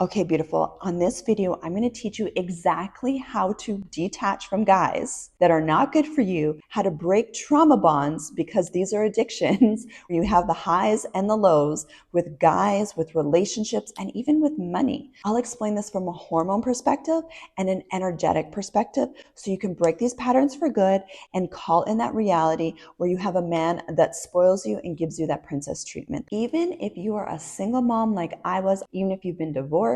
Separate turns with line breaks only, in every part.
Okay, beautiful. On this video, I'm going to teach you exactly how to detach from guys that are not good for you, how to break trauma bonds, because these are addictions where you have the highs and the lows with guys, with relationships, and even with money. I'll explain this from a hormone perspective and an energetic perspective so you can break these patterns for good and call in that reality where you have a man that spoils you and gives you that princess treatment. Even if you are a single mom like I was, even if you've been divorced,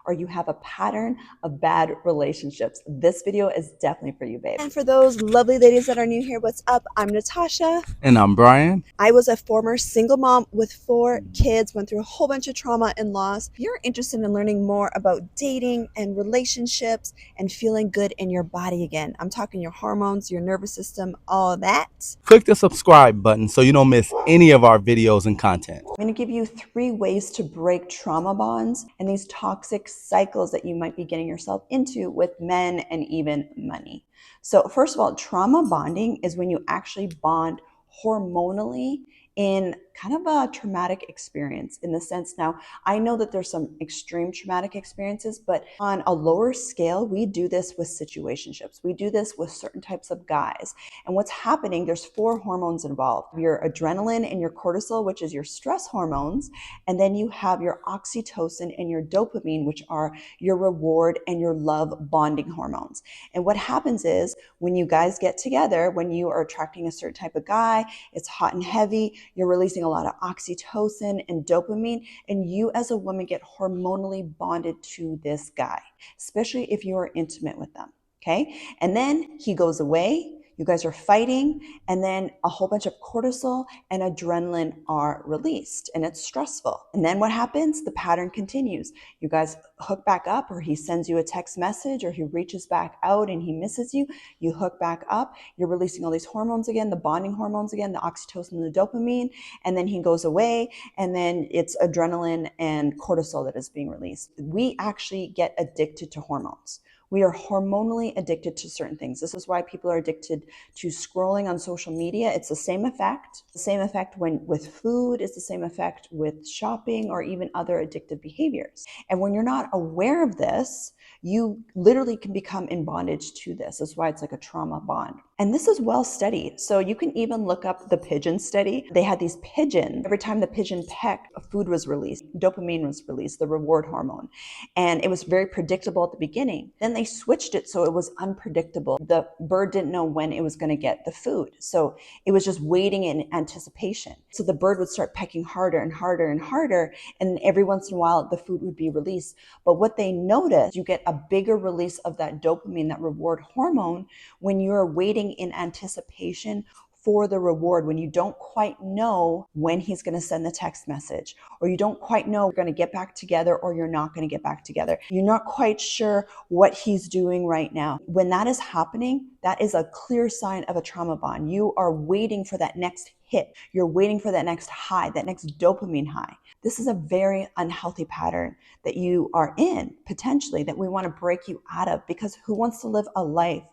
or you have a pattern of bad relationships, this video is definitely for you, babe. And for those lovely ladies that are new here, what's up? I'm Natasha.
And I'm Brian.
I was a former single mom with 4 kids, went through a whole bunch of trauma and loss. If you're interested in learning more about dating and relationships and feeling good in your body again, I'm talking your hormones, your nervous system, all that.
Click the subscribe button so you don't miss any of our videos and content.
I'm going to give you 3 ways to break trauma bonds and these toxic cycles that you might be getting yourself into with men and even money. So first of all, trauma bonding is when you actually bond hormonally in kind of a traumatic experience, in the sense, now I know that there's some extreme traumatic experiences, but on a lower scale, we do this with situationships. We do this with certain types of guys. And what's happening, there's 4 hormones involved: your adrenaline and your cortisol, which is your stress hormones, and then you have your oxytocin and your dopamine, which are your reward and your love bonding hormones. And what happens is, when you guys get together, when you are attracting a certain type of guy, it's hot and heavy, you're releasing a lot of oxytocin and dopamine, and you as a woman get hormonally bonded to this guy, especially if you are intimate with them. Okay. And then he goes away, you guys are fighting, and then a whole bunch of cortisol and adrenaline are released, and it's stressful. And then what happens? The pattern continues. You guys hook back up, or he sends you a text message, or he reaches back out and he misses you. You hook back up, you're releasing all these hormones again, the bonding hormones again, the oxytocin and the dopamine, and then he goes away, and then it's adrenaline and cortisol that is being released. We actually get addicted to hormones. We are hormonally addicted to certain things. This is why people are addicted to scrolling on social media. It's the same effect. The same effect when with food, it's the same effect with shopping or even other addictive behaviors. And when you're not aware of this, you literally can become in bondage to this. That's why it's like a trauma bond. And this is well studied. So you can even look up the pigeon study. They had these pigeons. Every time the pigeon pecked, food was released. Dopamine was released, the reward hormone. And it was very predictable at the beginning. Then they switched it so it was unpredictable. The bird didn't know when it was going to get the food. So it was just waiting in anticipation. So the bird would start pecking harder and harder and harder. And every once in a while, the food would be released. But what they noticed, you get a bigger release of that dopamine, that reward hormone, when you're waiting in anticipation for the reward, when you don't quite know when he's going to send the text message, or you don't quite know you're going to get back together or you're not going to get back together. You're not quite sure what he's doing right now. When that is happening, that is a clear sign of a trauma bond. You are waiting for that next hit. You're waiting for that next high, that next dopamine high. This is a very unhealthy pattern that you are in, potentially, that we want to break you out of, because who wants to live a life,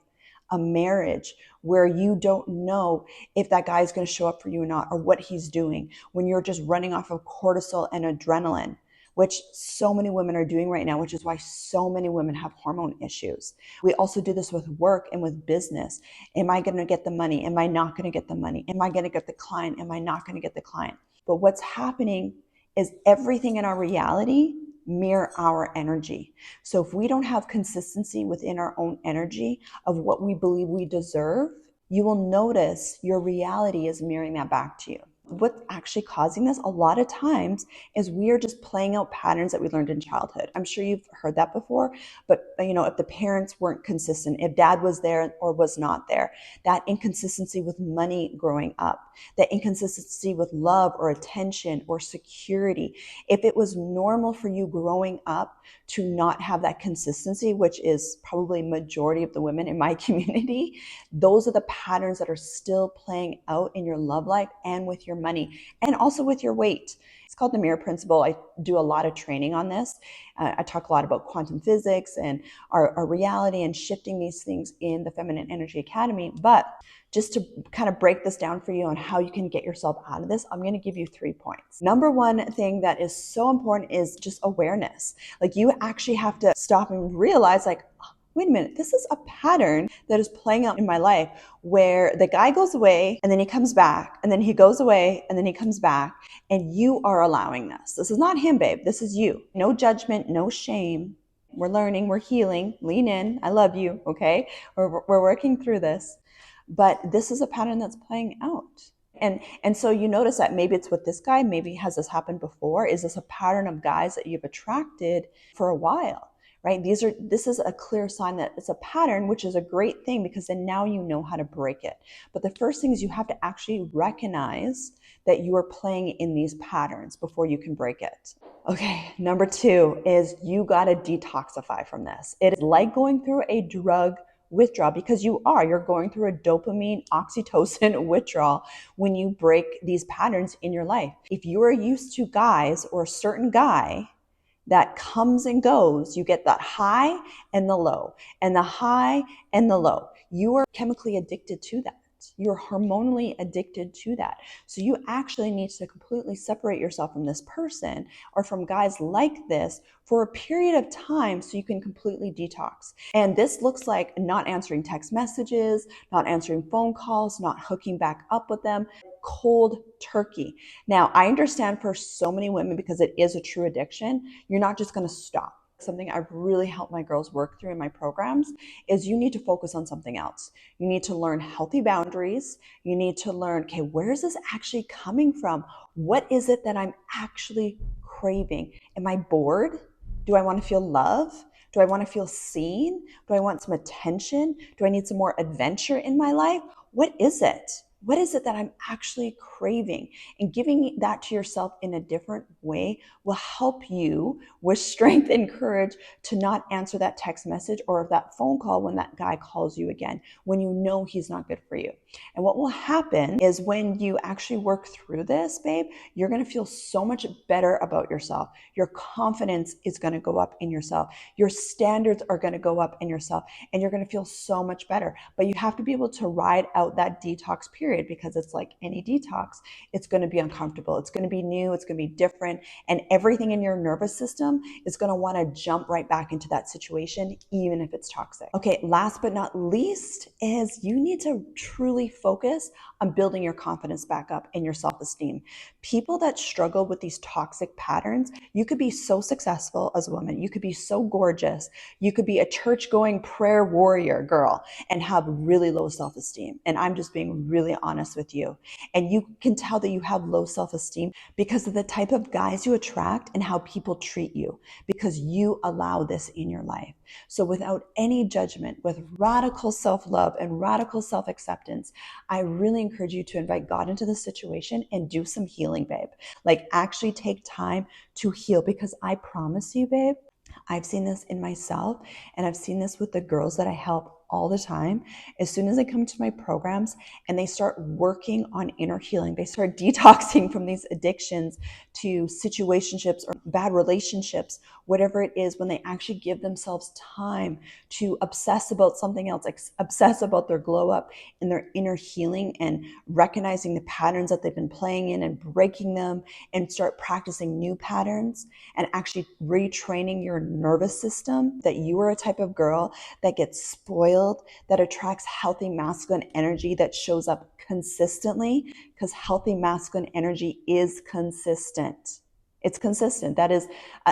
a marriage, where you don't know if that guy is going to show up for you or not, or what he's doing, when you're just running off of cortisol and adrenaline, which so many women are doing right now, which is why so many women have hormone issues. We also do this with work and with business. Am I going to get the money? Am I not going to get the money? Am I going to get the client? Am I not going to get the client? But what's happening is everything in our reality mirror our energy. So if we don't have consistency within our own energy of what we believe we deserve, you will notice your reality is mirroring that back to you. What's actually causing this a lot of times is we are just playing out patterns that we learned in childhood. I'm sure you've heard that before, but if the parents weren't consistent, if dad was there or was not there, that inconsistency with money growing up, that inconsistency with love or attention or security, if it was normal for you growing up to not have that consistency, which is probably majority of the women in my community, those are the patterns that are still playing out in your love life and with your money, and also with your weight. It's called the mirror principle. I do a lot of training on this. I talk a lot about quantum physics and our reality and shifting these things in the Feminine Energy Academy. But just to kind of break this down for you on how you can get yourself out of this, I'm going to give you 3 points. Number one thing that is so important is just awareness. Like, you actually have to stop and realize, like, wait a minute, this is a pattern that is playing out in my life where the guy goes away and then he comes back, and then he goes away and then he comes back, and you are allowing this. This is not him, babe. This is you. No judgment, no shame. We're learning, we're healing. Lean in. I love you, okay? We're working through this. But this is a pattern that's playing out. And so you notice that maybe it's with this guy, maybe has this happened before? Is this a pattern of guys that you've attracted for a while? Right? This is a clear sign that it's a pattern, which is a great thing, because then now you know how to break it. But the first thing is you have to actually recognize that you are playing in these patterns before you can break it. Okay, number 2 is you got to detoxify from this. It is like going through a drug withdrawal, because you're going through a dopamine, oxytocin withdrawal when you break these patterns in your life. If you are used to guys or a certain guy that comes and goes, you get that high and the low, and the high and the low. You are chemically addicted to that. You're hormonally addicted to that. So you actually need to completely separate yourself from this person or from guys like this for a period of time so you can completely detox. And this looks like not answering text messages, not answering phone calls, not hooking back up with them. Cold turkey. Now, I understand for so many women, because it is a true addiction, you're not just going to stop. Something I've really helped my girls work through in my programs is you need to focus on something else. You need to learn healthy boundaries. You need to learn, okay, where is this actually coming from? What is it that I'm actually craving? Am I bored? Do I want to feel love? Do I want to feel seen? Do I want some attention? Do I need some more adventure in my life? What is it? What is it that I'm actually craving? And giving that to yourself in a different way will help you with strength and courage to not answer that text message or that phone call when that guy calls you again, when you know he's not good for you. And what will happen is when you actually work through this, babe, you're going to feel so much better about yourself. Your confidence is going to go up in yourself. Your standards are going to go up in yourself, and you're going to feel so much better. But you have to be able to ride out that detox period, because it's like any detox. It's going to be uncomfortable. It's going to be new. It's going to be different. And everything in your nervous system is going to want to jump right back into that situation, even if it's toxic. Okay, last but not least is you need to truly focus on building your confidence back up and your self-esteem. People that struggle with these toxic patterns, you could be so successful as a woman. You could be so gorgeous. You could be a church-going prayer warrior girl and have really low self-esteem. And I'm just being really honest with you. And you can tell that you have low self-esteem because of the type of guys you attract and how people treat you, because you allow this in your life. So without any judgment, with radical self-love and radical self-acceptance, I really encourage you to invite God into the situation and do some healing, babe. Like, actually take time to heal, because I promise you, babe, I've seen this in myself, and I've seen this with the girls that I help all the time. As soon as they come to my programs and they start working on inner healing, they start detoxing from these addictions to situationships or bad relationships, whatever it is, when they actually give themselves time to obsess about something else, like obsess about their glow up and their inner healing, and recognizing the patterns that they've been playing in and breaking them, and start practicing new patterns and actually retraining your nervous system, that you are a type of girl that gets spoiled, that attracts healthy masculine energy that shows up consistently, because healthy masculine energy is consistent. It's consistent. That is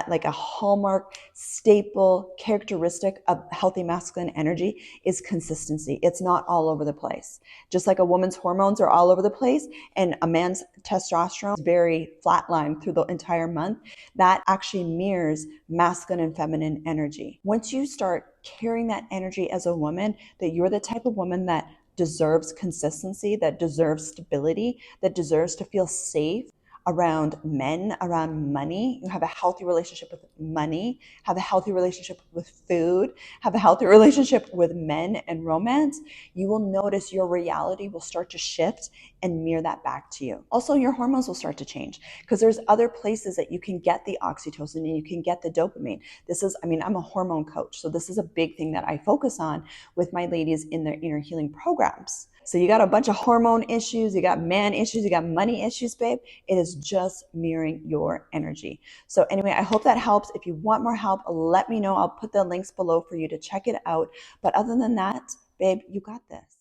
like a hallmark, staple characteristic of healthy masculine energy is consistency. It's not all over the place. Just like a woman's hormones are all over the place and a man's testosterone is very flatlined through the entire month, that actually mirrors masculine and feminine energy. Once you start carrying that energy as a woman, that you're the type of woman that deserves consistency, that deserves stability, that deserves to feel safe around men, around money, you have a healthy relationship with money, have a healthy relationship with food, have a healthy relationship with men and romance, you will notice your reality will start to shift and mirror that back to you. Also, your hormones will start to change because there's other places that you can get the oxytocin and you can get the dopamine. I'm a hormone coach, so this is a big thing that I focus on with my ladies in their inner healing programs. So you got a bunch of hormone issues, you got man issues, you got money issues, babe. It is just mirroring your energy. So anyway, I hope that helps. If you want more help, let me know. I'll put the links below for you to check it out. But other than that, babe, you got this.